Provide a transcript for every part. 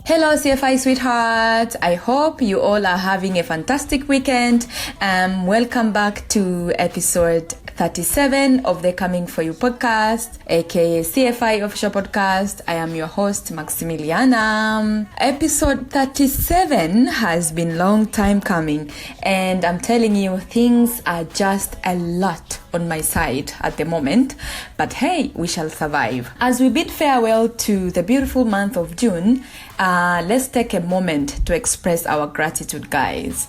Hello CFI sweethearts, I hope you all are having a fantastic weekend. Welcome back to episode 37 of the Coming For You podcast, aka CFY Official Podcast. I am your host Maximiliana. Episode 37 has been long time coming, and I'm telling you, things are just a lot on my side at the moment, but hey, we shall survive. As we bid farewell to the beautiful month of June, let's take a moment to express our gratitude, guys.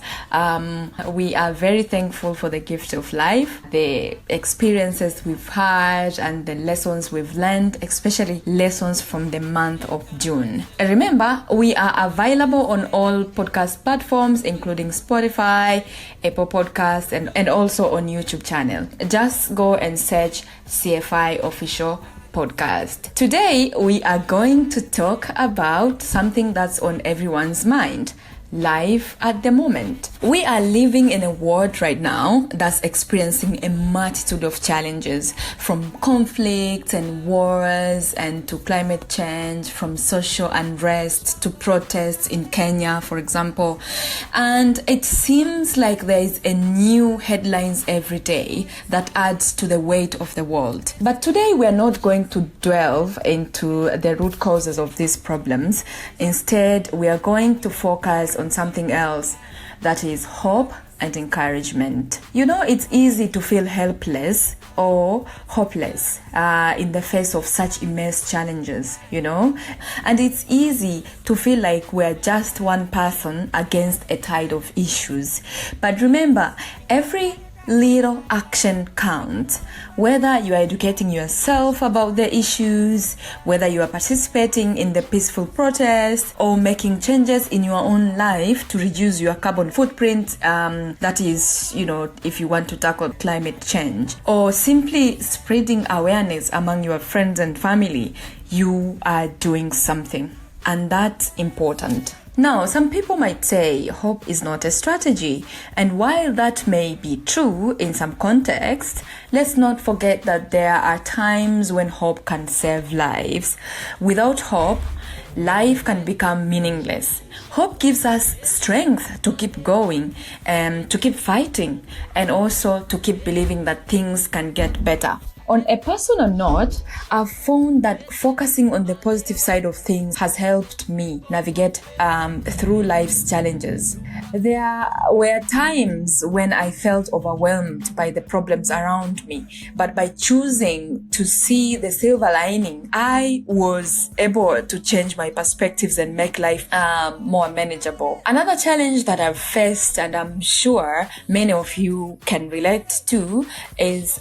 We are very thankful for the gift of life, the experiences we've had, and the lessons we've learned, especially lessons from the month of June. Remember, we are available on all podcast platforms, including Spotify, Apple Podcasts, and also on YouTube channel. Just go and search CFY Official Podcast. Today, we are going to talk about something that's on everyone's mind. Life at the moment. We are living in a world right now that's experiencing a multitude of challenges, from conflicts and wars and to climate change, from social unrest to protests in Kenya, for example. And it seems like there is a new headlines every day that adds to the weight of the world. But today we are not going to delve into the root causes of these problems. Instead, we are going to focus on something else, that is hope and encouragement. You know, it's easy to feel helpless or hopeless in the face of such immense challenges, you know, and it's easy to feel like we're just one person against a tide of issues. But remember, every little action counts. Whether you are educating yourself about the issues, whether you are participating in the peaceful protest, or making changes in your own life to reduce your carbon footprint, that is, you know, if you want to tackle climate change, or simply spreading awareness among your friends and family, you are doing something. And that's important. Now, some people might say hope is not a strategy, and while that may be true in some contexts, let's not forget that there are times when hope can save lives. Without hope, life can become meaningless. Hope gives us strength to keep going and to keep fighting, and also to keep believing that things can get better. On a personal note, I've found that focusing on the positive side of things has helped me navigate through life's challenges. There were times when I felt overwhelmed by the problems around me, but by choosing to see the silver lining, I was able to change my perspectives and make life more manageable. Another challenge that I've faced, and I'm sure many of you can relate to, is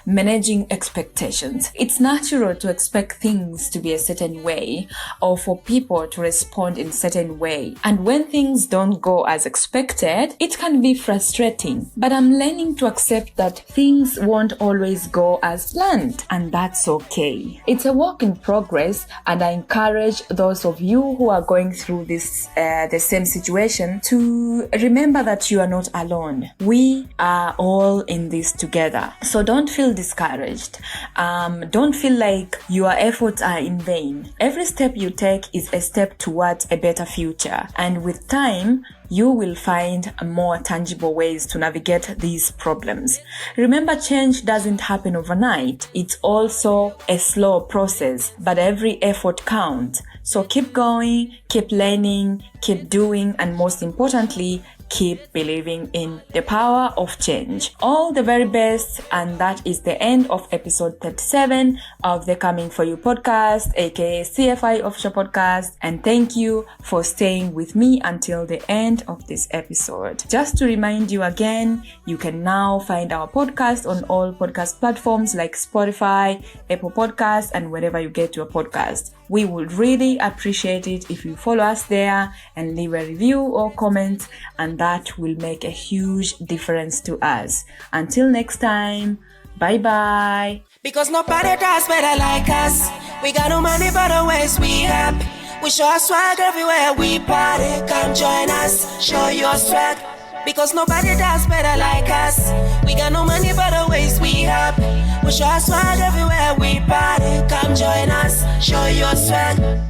managing expectations. It's natural to expect things to be a certain way, or for people to respond in a certain way. And when things don't go as expected, it can be frustrating. But I'm learning to accept that things won't always go as planned, and that's okay. It's a work in progress, and I encourage those of you who are going through this the same situation to remember that you are not alone. We are all in this together. So don't feel discouraged. Don't feel like your efforts are in vain. Every step you take is a step towards a better future, and with time, you will find more tangible ways to navigate these problems. Remember, change doesn't happen overnight. It's also a slow process, but every effort counts. So keep going, keep learning, keep doing, and most importantly, keep believing in the power of change. All the very best, and that is the end of episode 37 of the Coming For You podcast, aka CFI Official Podcast, and thank you for staying with me until the end of this episode. Just to remind you again, you can now find our podcast on all podcast platforms like Spotify, Apple Podcasts, and wherever you get your podcast. We would really appreciate it if you follow us there and leave a review or comment, and that will make a huge difference to us. Until next time, bye bye. Because nobody does better like us. We got no money but always we happy. We show our swag everywhere we party. Come join us, show your swag. Because nobody does better like us. We got no money but always we happy. We show our swag everywhere we party. Come join us, show your swag.